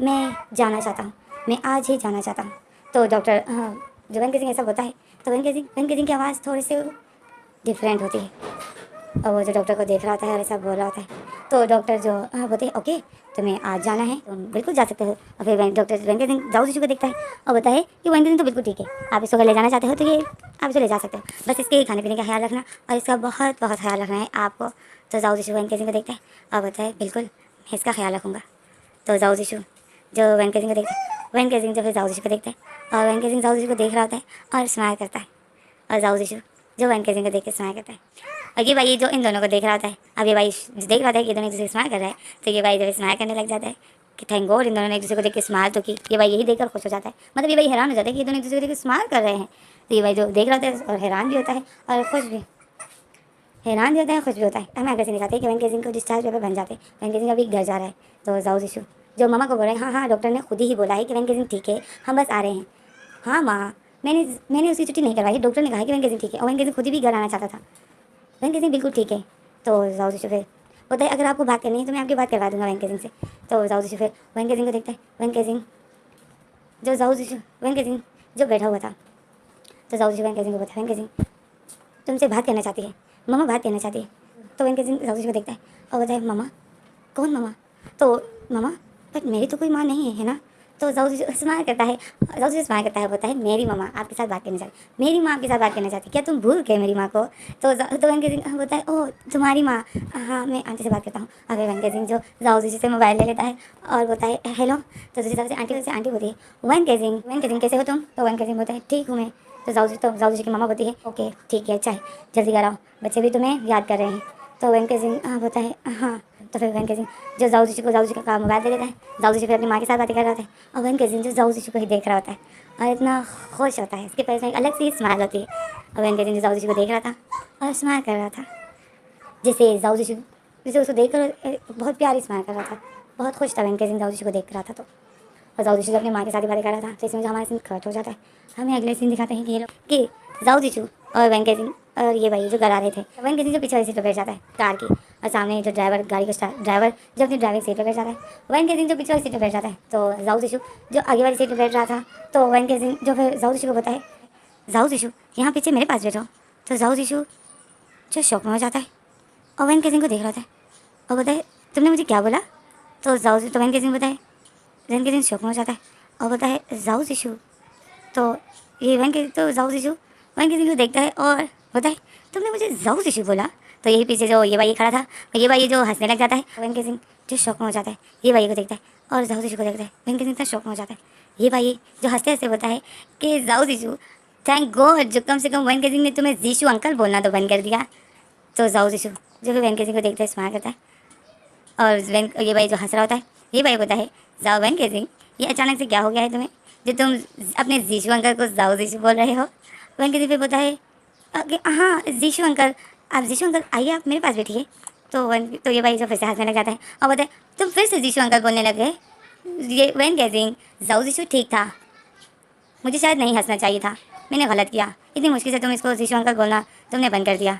Speaker 1: मैं जाना चाहता हूँ, मैं आज ही जाना चाहता हूँ। तो डॉक्टर जो वैन केजिंग ऐसा होता है तो वैन केजिंग की आवाज़ थोड़ी सी डिफरेंट होती है और वो जो डॉक्टर को देख रहा होता है और ऐसा बोल रहा होता है। तो डॉक्टर जो बोलते हैं ओके तुम्हें आज जाना है तुम बिल्कुल जा सकते हो। और फिर डॉक्टर वैन केजिंग जाओ जिशु को देखता है और बताए कि वैन केजिंग तो बिल्कुल ठीक है, आप इसको अगर ले जाना चाहते हो तो ये आप इसे ले जा सकते हो, बस इसके खाने पीने का ख्याल रखना और इसका बहुत बहुत ख्याल रखना है आपको। तो जाओ जिशु वैन केजिंग को देखता है और बताए बिल्कुल मैं इसका ख्याल रखूँगा। तो जाओ जिशु जो वैन केजिंग को देखता है, वैन केजिंग जो फिर जाओ जिशु को देखता है और वैन केजिंग जाओ जिशु को देख रहा होता है और स्माइल करता है और जाओ जिशु जो वैन केजिंग को देख के स्माइल करता है। और ये भाई जो इन दोनों को देख रहा होता है, अब ये भाई देख रहा था कि ये दोनों एक दूसरे को स्माइल कर रहा है, तो ये भाई जब स्माइल करने लग जाता है कि थैंक गॉड इन दोनों ने एक दूसरे को देख के स्माइल तो की। ये भाई यही देखकर खुश हो जाता है, मतलब ये भाई हैरान हो जाता है कि ये दोनों एक दूसरे को देख के स्माइल कर रहे हैं। तो ये भाई जो देख रहा होता है और हैरान भी होता है और खुश भी, हैरान भी होता है खुश भी होता है। हमें आगे से दिखाते हैं कि वैन केजिंग को डिस्चार्ज पेपर बन जाते हैं। वैन केजिंग अभी घर जा रहा है तो जाओ जिशु जो मामा को बोल रहे हैं हाँ डॉक्टर ने खुद ही बोला है कि वैन केजिंग ठीक है, हम बस आ रहे हैं। हाँ माँ मैंने उसकी छुट्टी नहीं करवाई, डॉक्टर ने कहा कि वैन केजिंग ठीक है और वैन केजिंग खुद ही भी घर आना चाहता था, वैन केजिंग बिल्कुल ठीक है। तो जाओ जिशु फिर बोलता है अगर आपको बात करनी है तो मैं आपकी बात करवा दूंगा वैन केजिंग से। तो जाओ जिशु फिर वैन केजिंग को देखता है, वैन केजिंग जो जाओ जिशु वैन केजिंग जो बैठा हुआ था। तो जाओ जिशु वैन केजिंग को बोलता है वैन केजिंग तुमसे बात करना चाहती है, मम्मा बात करना चाहती है। तो वैन केजिंग जाओ जिशु को देखता है और बोलता है मम्मा कौन मम्मा। तो मम्मा बट मेरी तो कोई माँ नहीं है, है ना। तो जाऊजी स्माइल करता है, जाऊजी स्माइल करता है, बोलता है मेरी मामा आपके साथ बात करना चाहती, मेरी माँ आपके साथ बात करना चाहती, क्या तुम भूल गए मेरी माँ को? तो वेंकट सिंह बोलता है ओह तुम्हारी माँ, हाँ मैं आंटी से बात करता हूँ। अभी वेंकट सिंह जो जाऊजी से मोबाइल ले लेता है और बोलता है हेलो। तो दूसरी तरफ से आंटी बोलती है वेंकट सिंह कैसे हो तुम? तो वेंकट सिंह बोलता है ठीक हूँ मैं। तो जाऊजी की मामा बोलती है ओके ठीक है, अच्छा है, जल्दी घर आओ, बच्चे भी तुम्हें याद कर रहे हैं। तो वेंकट सिंह बोलता है हाँ। तो फिर वेंकट सिंह जो जाऊजी का मोबाइल दे देता है, जाऊजी फिर अपनी माँ के साथ बातें कर रहा होता है और वेंकट सिंह जो जाऊजी को ही देख रहा होता है और इतना खुश होता है, इसके पैर में एक अलग सी स्माइल होती है। और वेंकट सिंह जो जाऊजी को देख रहा था और स्माइल कर रहा था, जैसे जैसे उसको देख कर बहुत प्यारी स्माइल कर रहा था, बहुत खुश था वेंकट सिंह जाऊजी को देख रहा था। तो और जाऊजी जो अपनी माँ के साथ ही बातें कर रहा था, तो इसमें जो हमारा सीन कट हो जाता है, हमें अगले सीन दिखाते हैं कि ये लोग कि जाऊजी और वेंकट सिंह और ये भाई जो घर आ रहे थे, वेंकट सिंह जो पीछे वाली सीट पर बैठ जाता है कार की, और सामने जो ड्राइवर ड्राइवर जो अपनी ड्राइविंग सीट पर बैठ जाता है, वेंकट सिंह जो पीछे वाली सीट पर बैठ जाता है। तो जाऊजी जो आगे वाली सीट पर बैठ रहा था, तो वेंकट सिंह जो फिर जाऊजी को बताए जाऊजी यहाँ पीछे मेरे पास बैठो। तो जाऊजी जो शौक में हो जाता है और वेंकट सिंह को देख रहा था और बताए तुमने मुझे क्या बोला? तो वेंकट सिंह बताए, वेंकट सिंह शौक में हो जाता है और बोलता है जाऊ जिशु। तो ये जाऊ जिशु वेंकट सिंह को देखता है और बोलता है तुमने मुझे जाऊ जिशु बोला? तो यही पीछे जो ये भाई खड़ा था, ये भाई जो हंसने लग जाता है, वेंकट सिंह जो शौक में हो जाता है, ये भाई को देखता है और जाऊ जिशु को देखता है, वेंकट सिंह इतना शौक में हो जाता है, ये भाई जो हंसते हंसते बोलता है कि जाऊ जिशु थैंक गॉड जो कम से कम वेंकट सिंह ने तुम्हें जीशु अंकल बोलना तो बंद कर दिया। तो जाऊ जिशु जो फिर वेंकट सिंह को देखता है स्माइल करता है और ये भाई जो हंस रहा होता है, ये भाई बोलता है जाओ वेंकट सिंह ये अचानक से क्या हो गया है तुम्हें जो तुम अपने जीशु अंकल को जाओ जीशु बोल रहे हो? वेंकट सिंह फिर बोलता है कि हाँ जीशु अंकल, आप जीशु अंकल आइए आप मेरे पास बैठिए। तो ये भाई जो फिर से हंसने लग जाता है और बोलता है तुम फिर से जीशु अंकल बोलने लग गए। ये वेंकट सिंह जाओ जीशु ठीक था, मुझे शायद नहीं हंसना चाहिए था, मैंने गलत किया, इतनी मुश्किल से तुम इसको जीशु अंकल बोलना तुमने बंद कर दिया,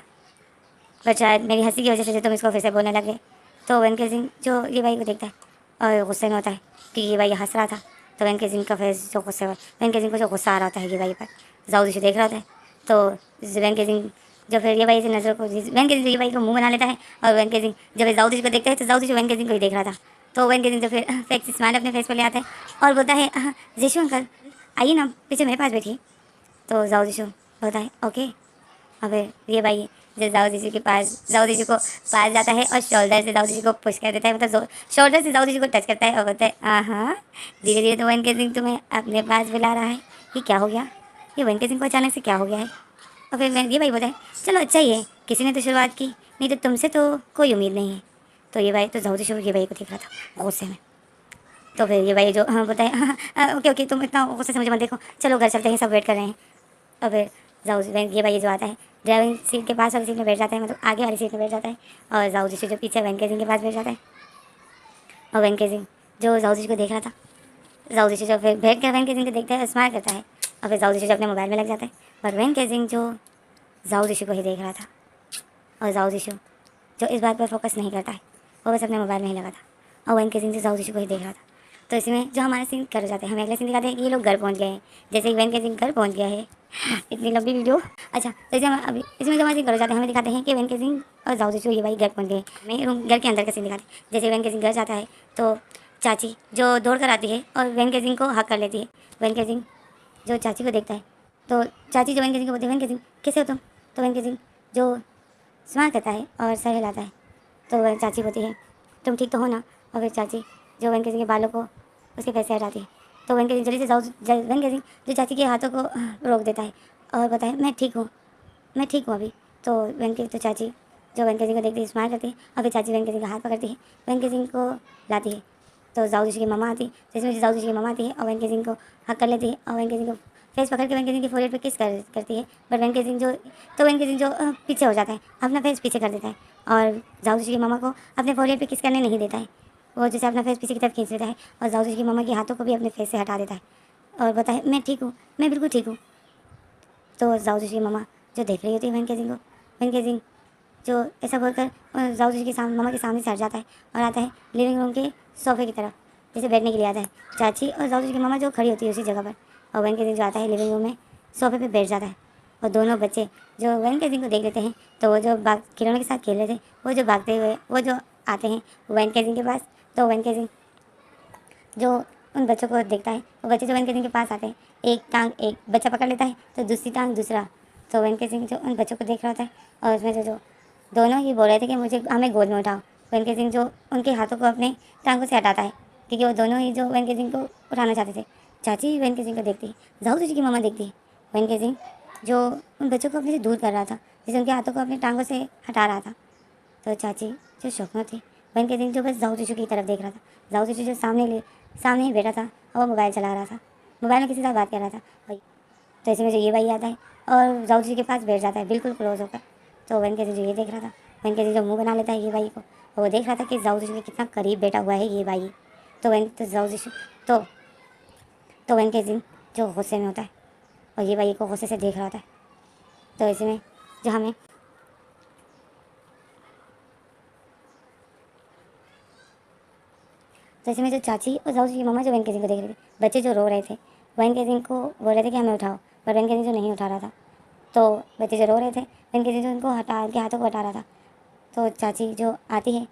Speaker 1: पर शायद मेरी हंसी की वजह से तुम इसको फिर से बोलने लगे। तो वेंकट सिंह जो ये भाई को देखता है और गुस्से में होता है कि ये भाई हंस रहा था, तो वेंकट सिंह का फेस जो गुस्से वेंकट सिंह को जो गुस्सा आ रहा होता है ये भाई पर, जाऊ जिसे देख रहा होता है। तो वेंकट सिंह जो फिर ये भाई से नज़र को वेंकट सिंह ये भाई को मुंह बना लेता है और वेंकट सिंह जब जाऊ जी को देखता है तो जाऊ जी वेंकट सिंह को ही देख रहा था। तो वेंकट सिंह जो फिर फेक स्माइल अपने फेस पर ले आता है और बोलता है जीशु अंकल आइए ना पीछे मेरे पास बैठिए। तो जाऊ जीशु बोलता है ओके। अब ये भाई जो जाऊ जीशु को पास जाता है और शोल्डर से जाऊ जीशु को पुश कर देता है, मतलब शोल्डर से जाऊ जीशु को टच करता है और बोलता है हाँ धीरे धीरे तो वेंकट सिंह तुम्हें अपने पास बुला रहा है, ये क्या हो गया, ये वेंकट सिंह को अचानक से क्या हो गया है? और फिर ये भाई बोलता है चलो अच्छा ही है, किसी ने तो शुरुआत की, नहीं तो तुमसे तो कोई उम्मीद नहीं है। तो ये भाई तो जाऊ जीशु ये भाई को देख रहा था गुस्से में। तो फिर ये भाई जो बोलता है ओके ओके तुम इतना गुस्से से मुझे मत देखो, चलो घर चलते हैं, सब वेट कर रहे हैं। और फिर ये भाई जो आता है ड्राइविंग सीट के पास वाली सीट में बैठ जाता है, मतलब आगे वाली सीट में बैठ जाता है और जाऊ जी जो पीछे वेंकट सिंह के पास बैठ जाता है। और वेंकट सिंह जो जाऊ जी को देख रहा था, जाऊ जी जो फिर बैठ कर वेंकट सिंह को देखता है स्माइल करता है और फिर जाऊ जी जो अपने मोबाइल में लग जाता है, पर वेंकट सिंह जो जाऊ जी को ही देख रहा था और जाऊ जी जो इस बात पर फोकस नहीं करता है, वो बस अपने मोबाइल में ही लगा था और वेंकट सिंह जो जाऊ जी को ही देख रहा था। तो इसमें जो हमारा सीन कर जाते हैं, हमें अगले सीन दिखाते हैं कि ये लोग घर पहुंच गए हैं, जैसे ही वेंकट सिंह घर पहुंच गया है। इतनी लंबी वीडियो। अच्छा तो इसे हम अभी इसमें जो हमारे सीन कर जाते हैं, हमें दिखाते हैं कि वेंकट सिंह और जाऊ जीशु ये भाई घर पहुंच गए। हमें रूम घर के अंदर का सीन दिखाते हैं, जैसे वेंकट सिंह घर जाता है तो चाची जो दौड़ कर आती है और वेंकट सिंह को हक कर लेती है। वेंकट सिंह जो चाची को देखता है तो चाची जो वेंकट सिंह को बोलती है वेंकट सिंह कैसे हो तुम? तो वेंकट सिंह जो स्माइल करता है और सर हिलाता है। तो वह चाची बोलती है तुम ठीक तो हो ना? और फिर चाची जो वेंकट सिंह के बालों को उसके पैसे हटाती है। तो वेंकट सिंह जल्दी से वेंकट सिंह जो चाची के हाथों को रोक देता है और बताए मैं ठीक हूँ अभी। तो चाची जो वेंकट सिंह को देखती है स्माइल करती है और फिर चाची वेंकट सिंह का हाथ पकड़ती है, वेंकट सिंह को लाती है। तो जाऊ जी की मम्मा आती है, जिसमें जाऊ जी की मम्मा आती है और वेंकट सिंह को हक कर लेती है और वेंकट सिंह को फेस पकड़ के वेंकट सिंह की फोरहेड पे किस करती है। बट वेंकट सिंह जो पीछे हो जाता है, अपना फेस पीछे कर देता है और जाऊ जी की मम्मा को अपने फोरहेड पे किस करने नहीं देता है। वो जैसे अपना फेस पीछे की तरफ खींच देता है और जाऊ जी की मम्मा के हाथों को भी अपने फेस से हटा देता है और बताए मैं ठीक हूँ, मैं बिल्कुल ठीक हूँ। तो जाऊ जी की मम्मा जो देख रही होती है वेंकट सिंह को, वेंकट सिंह जो ऐसा बोलकर जाऊ जी के सामने मम्मा के सामने से हट जाता है और आता है लिविंग रूम के सोफे की तरफ, जैसे बैठने के लिए आता है। चाची और जाऊ जी की मम्मा जो खड़ी होती है उसी जगह पर और वेंकट सिंह जो आता है लिविंग रूम में सोफे पे बैठ जाता है और दोनों बच्चे जो वेंकट सिंह को देख लेते हैं तो वो जो खिलौने के साथ खेल रहे थे वो जो भागते हुए वो जो आते हैं वेंकट सिंह के पास। तो वेंकट सिंह जो उन बच्चों को देखता है। वो बच्चे जो वन के सिंह के पास आते हैं, एक टांग एक बच्चा पकड़ लेता है तो दूसरी टांग दूसरा। तो वन के सिंह जो उन बच्चों को देख रहा होता है और उसमें जो दोनों ही बोल रहे थे कि मुझे हमें गोद में उठाओ। वन के सिंह जो उनके हाथों को अपने टांगों से हटाता है क्योंकि वो दोनों ही जो वन के सिंह को उठाना चाहते थे। चाची वन के सिंह को देखती है, जाओ जी की मम्मा देखती है। वन के सिंह जो उन बच्चों को अपने से दूर कर रहा था, जैसे उनके हाथों को अपने टांगों से हटा रहा था। तो चाची जो शौक में थी, वन के सिंह जो बस जाओ जीजू की तरफ देख रहा था। जाओ जीजू जो सामने ही बैठा था और वो मोबाइल चला रहा था, मोबाइल में किसी से बात कर रहा था भाई। तो ऐसे में जो ये भाई आता है और जाओ जी के पास बैठ जाता है बिल्कुल क्लोज होकर। तो वन के सिंह जो ये देख रहा था, वन के सिंह जो मुंह बना लेता है ये भाई को, और वो देख रहा था कि जाओ जी के कितना करीब बैठा हुआ है ये भाई। तो जाओ जी तो तो वन के सिंह जो गुस्से में होता है और ये भाई को गुस्से से देख रहा होता है। तो ऐसे में जो हमें तो ऐसे में जो चाची और जाऊ जी की मम्मा जो वन के सिंह को देख रही थी, बच्चे जो रो रहे थे वन के सिंह को बोल रहे थे कि हमें उठाओ, पर वन के सिंह जो नहीं उठा रहा था। तो बच्चे जो रो रहे थे, वन के सिंह जो उनको उनके हाथों को हटा रहा था। तो चाची जो आती है,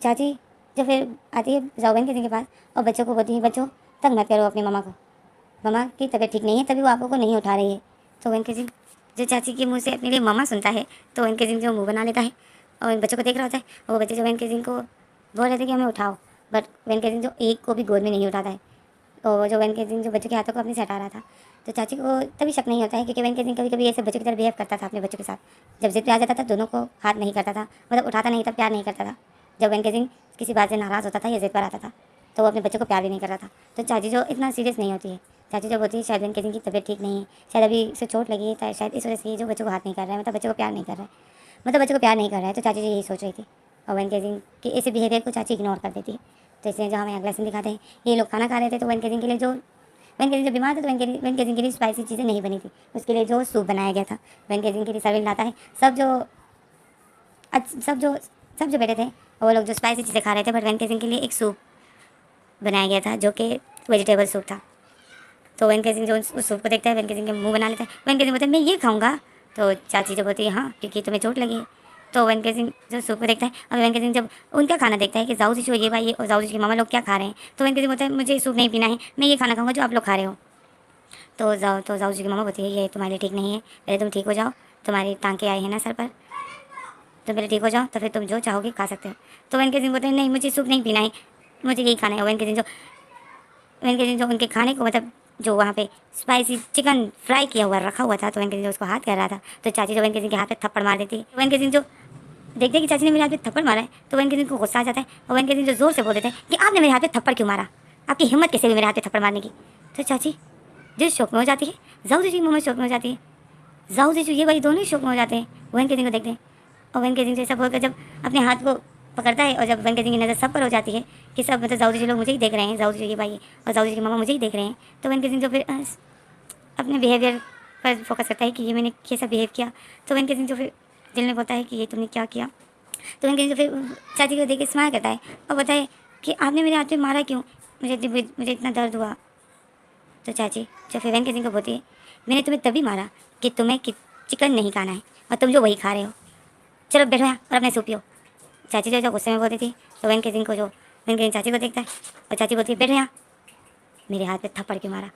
Speaker 1: चाची जो फिर आती है जाओ वन के सिंह के पास और बच्चों को बोलती है, बच्चों तंग मत करो अपनी मम्मा को, मम्मा की तबीयत ठीक नहीं है तभी वो आप लोग को नहीं उठा रही है। तो वन के सिंह जो चाची के मुँह से अपने लिए मम्मा सुनता है तो वन के सिंह जो मुँह बना लेता है और इन बच्चों को देख रहा होता है। और वो बच्चे जो वन के सिंह को बोल रहे थे कि हमें उठाओ, बट वन के सिंह जो एक को भी गोद में नहीं उठाता है। तो वो जो वन के सिंह जो बच्चों के हाथों को अपने से हटा रहा था, तो चाची को तभी शक नहीं होता है क्योंकि वन के सिंह कभी कभी ऐसे बच्चों की तरह बिहेव करता था अपने बच्चों के साथ। जब जिद पे आ जाता था दोनों को हाथ नहीं करता था, मतलब उठाता नहीं था, प्यार नहीं करता था। जब वन के सिंह किसी बात से नाराज़ होता था या जिद पर आता था तो वो अपने बच्चों को प्यार भी नहीं करता था। तो चाची जो इतना सीरियस नहीं होती है, चाची जब होती है शायद वन के सिंह की तबीयत ठीक नहीं है, शायद अभी इसे चोट लगी है, शायद इस वजह से ये जो बच्चों को हाथ नहीं कर रहा है, मतलब बच्चों को प्यार नहीं कर रहा है, मतलब बच्चों को प्यार नहीं कर रहा है। तो चाची जी यही सोच रही थी और वन के सिंह के ऐसे बिहेवियर को चाची इग्नोर कर देती है। तो इसलिए जो हमें अगला सीन दिखाते हैं, ये लोग खाना खा रहे थे तो वन के सिंह के लिए जो वन के सिंह जब बीमार था तो वन के सिंह के लिए स्पाइसी चीज़ें नहीं बनी थी, उसके लिए जो सूप बनाया गया था वन के सिंह के लिए सर्विंग लाता है। सब जो सब जो बैठे थे वो लोग जो स्पाइसी चीज़ें खा रहे थे, बट वन के सिंह के लिए एक सूप बनाया गया था जो कि वेजिटेबल सूप था। तो वन के सिंह जो उस सूप को देखता है वन के सिंह के मुंह बना लेता है। वन के सिंह बोलता है मैं ये खाऊंगा। तो चाची जो बोलती है हाँ क्योंकि तुम्हें चोट लगी है। तो वन के सिंह जो सूप को देखता है और वन के सिंह जब उनका खाना देखता है कि जाऊ जी जो ये भाई और जाऊ जी की मामा लोग क्या खा रहे हैं, तो वन के सिंह बोलता है मुझे सूप नहीं पीना है, मैं ये खाना खाऊंगा जो आप लोग खा रहे हो। तो जाऊ जी की मामा बोलती है ये तुम्हारे लिए ठीक नहीं है, पहले तुम ठीक हो जाओ, तुम्हारी टांके आए हैं ना सर पर, तो पहले ठीक हो जाओ तो फिर तुम जो चाहोगे खा सकते हो। तो वन के सिंह बोलते हैं नहीं मुझे सूप नहीं पीना है, मुझे यही खाना है। वन के सिंह जो उनके खाने को मतलब जो वहाँ पे स्पाइसी चिकन फ्राई किया हुआ रखा हुआ था, तो वन के सिंह उसको हाथ कर रहा था। तो चाची जो वन के सिंह के हाथ पे थप्पड़ मार देती है। वन के सिंह जो देखते कि चाची ने मेरे हाथ पे थप्पड़ मारा है तो वन के सिंह को गुस्सा आ जाता है और वन के सिंह जो जोर से बोल देते हैं कि आपने मेरे हाथ पे थप्पड़ क्यों मारा, आपकी हिम्मत कैसे हुई मेरे हाथ पे थप्पड़ मारने की। तो चाची जो शौक में हो जाती है, जाऊ जी मुँह में शौक में हो जाती है, जाऊ जी ये भाई दोनों ही शौक में हो जाते हैं वन के सिंह को देखते हैं। और वन के सिंह जैसा बोलकर जब अपने हाथ को पकड़ता है और जब वन के सिंह की नज़र सब पर हो जाती है कि सब मतलब जाऊ जी लोग मुझे ही देख रहे हैं, जाऊ जी ये भाई और जाऊ जी की मामा मुझे ही देख रहे हैं, तो वन के सिंह जो फिर अपने बिहेवियर पर फोकस करता है कि ये मैंने कैसा बिहेव किया। तो वन के सिंह जो फिर दिल में बोलता है कि ये तुमने क्या किया। तो वन के सिंह जो फिर चाची को देख के स्माइल करता है और बताए कि आपने मेरे हाथ पे मारा क्यों, मुझे इतना दर्द हुआ। तो चाची जो फिर वन के सिंह को बोलती है मैंने तुम्हें तभी मारा कि तुम्हें चिकन नहीं खाना है और तुम जो वही खा रहे हो, चलो बैठो यहाँ और अपने सूप पियो। चाची जो गुस्से में बोलती थी तो वन के सिंह को जो वन के सिंह चाची को देखता है और चाची बोलती है बैठो यहाँ, मेरे हाथ पे थप्पड़ क्यों मारा।